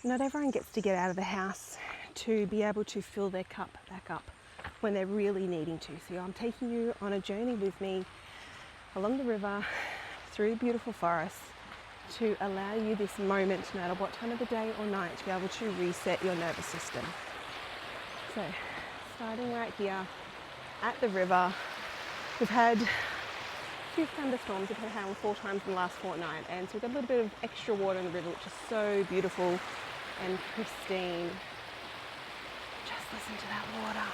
Not everyone gets to get out of the house to be able to fill their cup back up when they're really needing to. So I'm taking you on a journey with me along the river, through the beautiful forest, to allow you this moment, no matter what time of the day or night, to be able to reset your nervous system. So starting right here at the river, we've had a few thunderstorms. We've had them 4 times in the last fortnight, and so we've got a little bit of extra water in the river, which is so beautiful and pristine. Just listen to that water.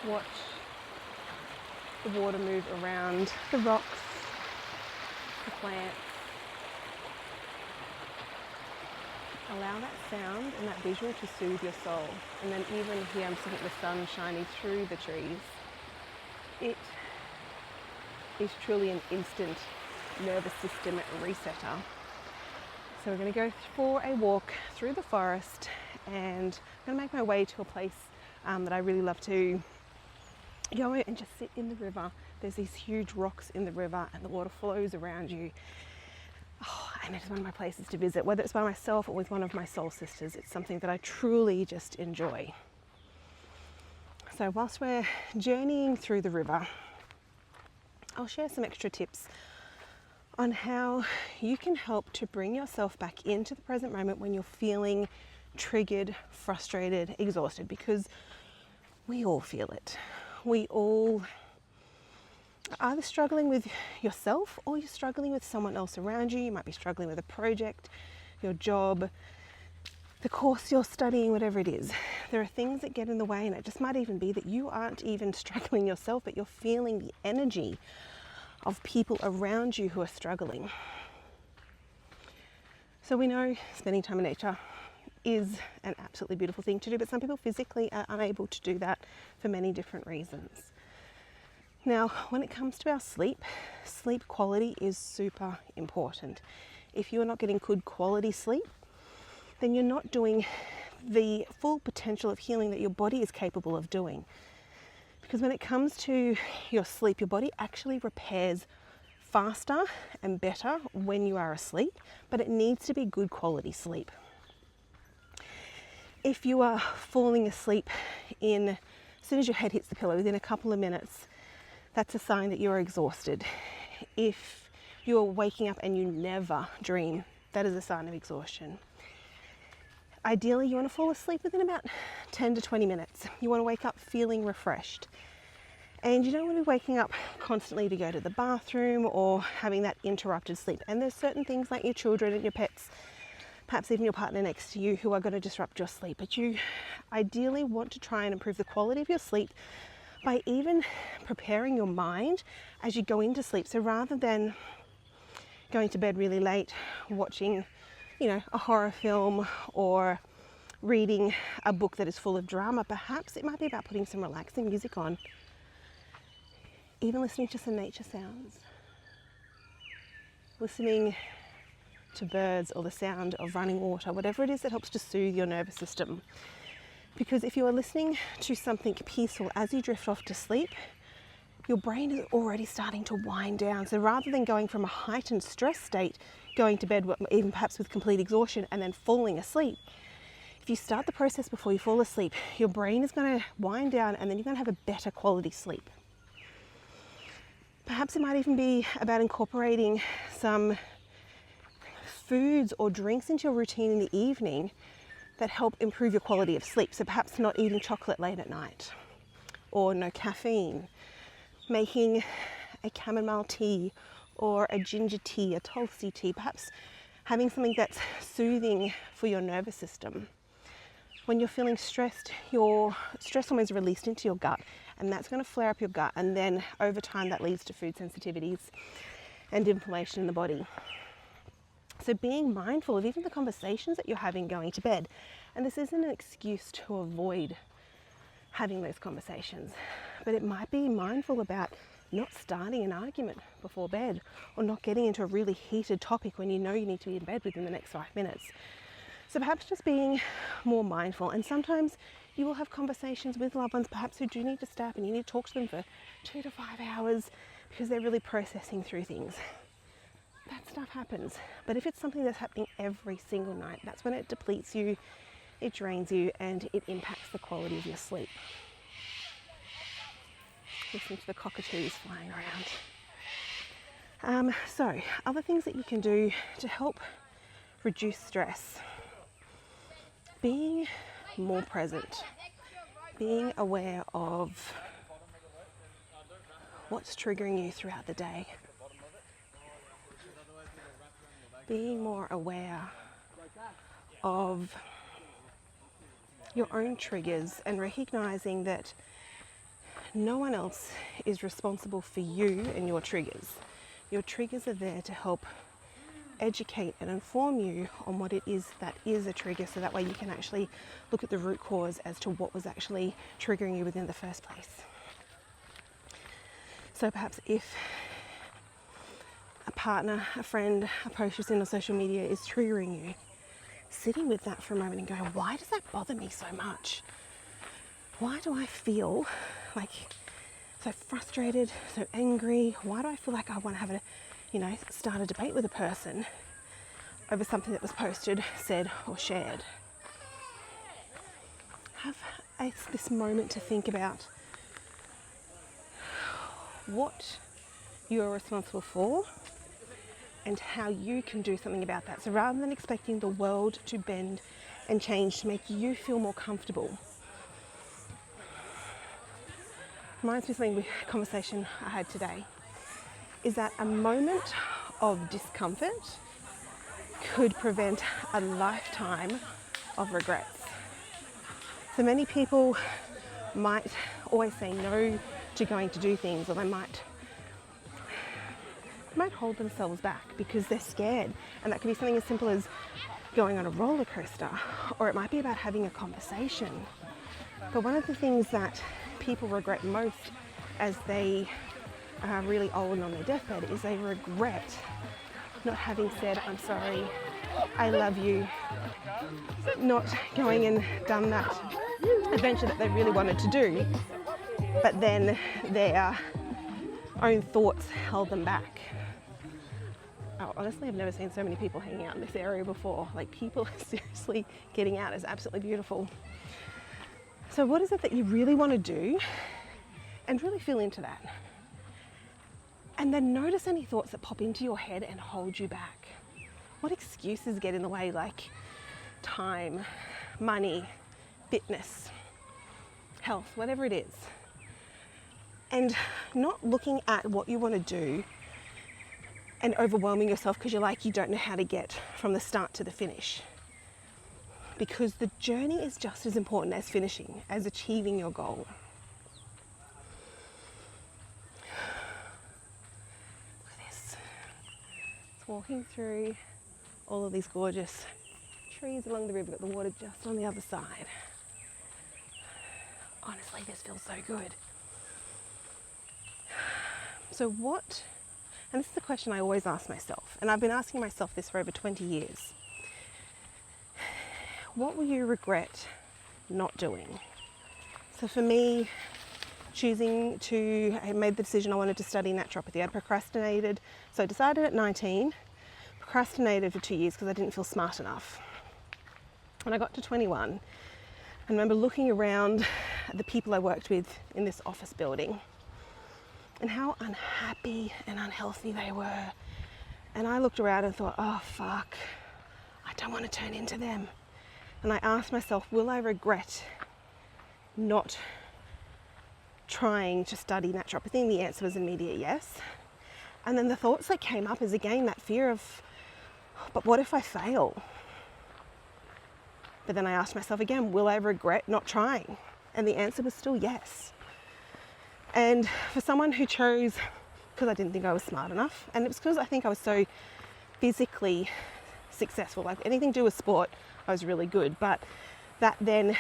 Watch the water move around the rocks, the plants. Allow that sound and that visual to soothe your soul. And then even here I'm looking at the sun shining through the trees. It is truly an instant nervous system resetter. So we're going to go for a walk through the forest, and I'm going to make my way to a place that I really love to go and just sit in the river. There's these huge rocks in the river and the water flows around you. Oh, and it's one of my places to visit, whether it's by myself or with one of my soul sisters. It's something that I truly just enjoy. So whilst we're journeying through the river, I'll share some extra tips on how you can help to bring yourself back into the present moment when you're feeling triggered, frustrated, exhausted, because we all feel it. We all are either struggling with yourself or you're struggling with someone else around you. You might be struggling with a project, your job, the course you're studying, whatever it is. There are things that get in the way, and it just might even be that you aren't even struggling yourself, but you're feeling the energy of people around you who are struggling. So we know spending time in nature is an absolutely beautiful thing to do, but some people physically are unable to do that for many different reasons. Now, when it comes to our sleep, sleep quality is super important. If you are not getting good quality sleep, then you're not doing the full potential of healing that your body is capable of doing. Because when it comes to your sleep, your body actually repairs faster and better when you are asleep, but it needs to be good quality sleep. If you are falling asleep as soon as your head hits the pillow, within a couple of minutes, that's a sign that you're exhausted. If you're waking up and you never dream, that is a sign of exhaustion. Ideally, you want to fall asleep within about 10 to 20 minutes. You want to wake up feeling refreshed. And you don't want to be waking up constantly to go to the bathroom or having that interrupted sleep. And there's certain things like your children and your pets, perhaps even your partner next to you, who are going to disrupt your sleep. But you ideally want to try and improve the quality of your sleep by even preparing your mind as you go into sleep. So rather than going to bed really late, watching, a horror film or reading a book that is full of drama, perhaps it might be about putting some relaxing music on, even listening to some nature sounds, listening to birds or the sound of running water, whatever it is that helps to soothe your nervous system. Because if you are listening to something peaceful as you drift off to sleep, your brain is already starting to wind down. So rather than going from a heightened stress state, going to bed, even perhaps with complete exhaustion, and then falling asleep, if you start the process before you fall asleep, your brain is going to wind down, and then you're going to have a better quality sleep. Perhaps it might even be about incorporating some foods or drinks into your routine in the evening that help improve your quality of sleep. So perhaps not eating chocolate late at night, or no caffeine, making a chamomile tea or a ginger tea, a tulsi tea, perhaps having something that's soothing for your nervous system. When you're feeling stressed, your stress hormones are released into your gut, and that's going to flare up your gut, and then over time that leads to food sensitivities and inflammation in the body. So being mindful of even the conversations that you're having going to bed. And this isn't an excuse to avoid having those conversations, but it might be mindful about not starting an argument before bed, or not getting into a really heated topic when you know you need to be in bed within the next 5 minutes. So perhaps just being more mindful. And sometimes you will have conversations with loved ones perhaps who do need to stop, and you need to talk to them for 2 to 5 hours because they're really processing through things. that stuff happens. But if it's something that's happening every single night, that's when it depletes you, it drains you, and it impacts the quality of your sleep. Listen to the cockatoos flying around. So, other things that you can do to help reduce stress. Being more present. Being aware of what's triggering you throughout the day. Being more aware of your own triggers and recognizing that no one else is responsible for you and your triggers. Your triggers are there to help educate and inform you on what it is that is a trigger, so that way you can actually look at the root cause as to what was actually triggering you within the first place. So perhaps if a partner, a friend, a post you've seen on social media is triggering you, sitting with that for a moment and going, why does that bother me so much? Why do I feel like so frustrated, so angry? Why do I feel like I want to have start a debate with a person over something that was posted, said, or shared? Have this moment to think about what you are responsible for and how you can do something about that. So rather than expecting the world to bend and change to make you feel more comfortable. Reminds me of something, a conversation I had today, is that a moment of discomfort could prevent a lifetime of regrets. So many people might always say no to going to do things, or they might hold themselves back because they're scared. And that could be something as simple as going on a roller coaster, or it might be about having a conversation. But one of the things that people regret most as they are really old and on their deathbed is they regret not having said, I'm sorry, I love you, not going and done that adventure that they really wanted to do, but then their own thoughts held them back. Oh, honestly, I've never seen so many people hanging out in this area before. Like, people seriously getting out is absolutely beautiful. So what is it that you really want to do? And really feel into that. And then notice any thoughts that pop into your head and hold you back. What excuses get in the way, like time, money, fitness, health, whatever it is. And not looking at what you want to do and overwhelming yourself because you don't know how to get from the start to the finish. Because the journey is just as important as finishing, as achieving your goal. Look at this. It's walking through all of these gorgeous trees along the river, got the water just on the other side. Honestly, this feels so good. So what, and this is the question I always ask myself, and I've been asking myself this for over 20 years. What will you regret not doing? So for me, I made the decision I wanted to study naturopathy. I'd procrastinated, so I decided at 19, procrastinated for 2 years because I didn't feel smart enough. When I got to 21, I remember looking around at the people I worked with in this office building and how unhappy and unhealthy they were. And I looked around and thought, oh fuck, I don't want to turn into them. And I asked myself, will I regret not trying to study naturopathy? And the answer was an immediate yes. And then the thoughts that came up is again that fear of, but what if I fail? But then I asked myself again, will I regret not trying? And the answer was still yes. And for someone who chose, because I didn't think I was smart enough, and it was because I think I was so physically successful, like anything to do with sport, I was really good, but that then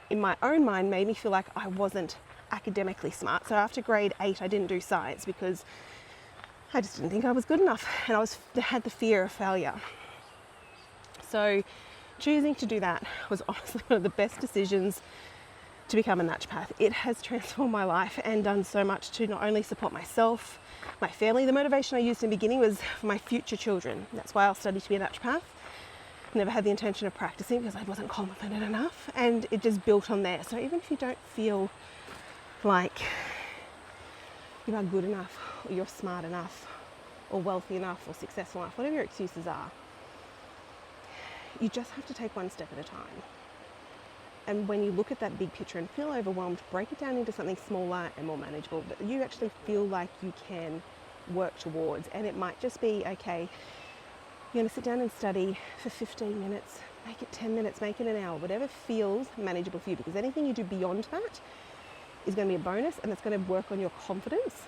in my own mind made me feel like I wasn't academically smart. So after grade 8 I didn't do science because I just didn't think I was good enough, and I had the fear of failure. So choosing to do that was honestly one of the best decisions to become a naturopath. It has transformed my life and done so much to not only support myself, my family. The motivation I used in the beginning was for my future children. That's why I studied to be a naturopath. Never had the intention of practicing because I wasn't confident enough, and it just built on there. So even if you don't feel like you are good enough, or you're smart enough, or wealthy enough, or successful enough, whatever your excuses are, you just have to take one step at a time. And when you look at that big picture and feel overwhelmed, break it down into something smaller and more manageable that you actually feel like you can work towards. And it might just be, okay, you're going to sit down and study for 15 minutes, make it 10 minutes, make it an hour, whatever feels manageable for you, because anything you do beyond that is going to be a bonus, and it's going to work on your confidence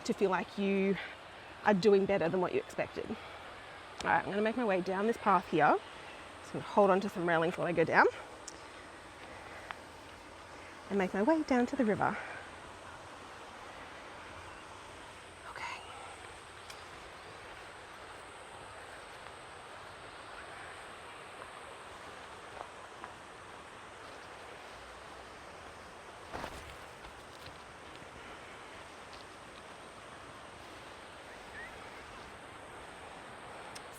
to feel like you are doing better than what you expected. All right, I'm going to make my way down this path here. Just going to hold on to some railings while I go down and make my way down to the river. Okay.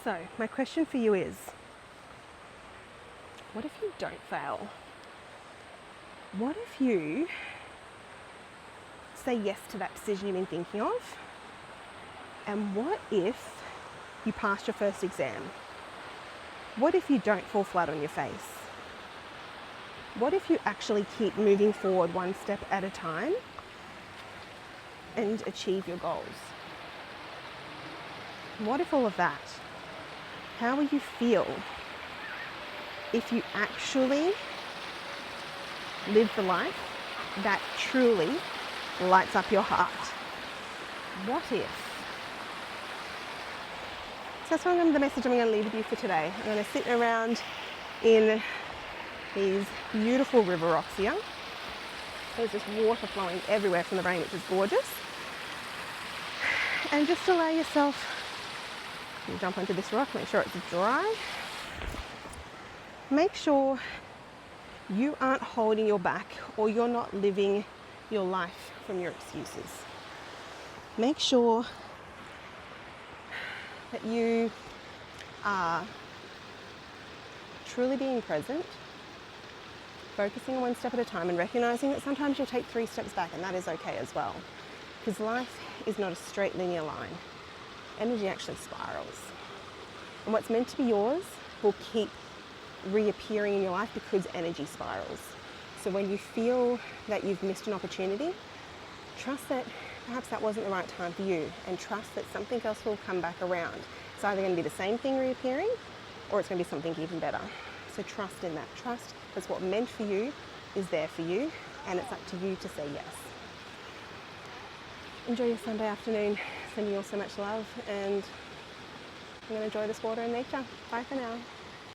So, my question for you is, what if you don't fail? What if you say yes to that decision you've been thinking of? And what if you pass your first exam? What if you don't fall flat on your face? What if you actually keep moving forward one step at a time and achieve your goals? What if all of that? How will you feel if you actually live the life that truly lights up your heart? What if? So that's the message I'm going to leave with you for today. I'm going to sit around in these beautiful river rocks here. There's just water flowing everywhere from the rain, which is gorgeous. And just allow yourself, you jump onto this rock, make sure it's dry. Make sure you aren't holding your back, or you're not living your life from your excuses. Make sure that you are truly being present, focusing on one step at a time, and recognizing that sometimes you'll take 3 steps back, and that is okay as well. Because life is not a straight linear line. Energy actually spirals. And what's meant to be yours will keep reappearing in your life because energy spirals. So when you feel that you've missed an opportunity, trust that perhaps that wasn't the right time for you, and trust that something else will come back around. It's either going to be the same thing reappearing, or it's going to be something even better. So trust in that. Trust that's what meant for you is there for you, and it's up to you to say yes. Enjoy your Sunday afternoon. Sending you all so much love, and I'm going to enjoy this water and nature. Bye for now.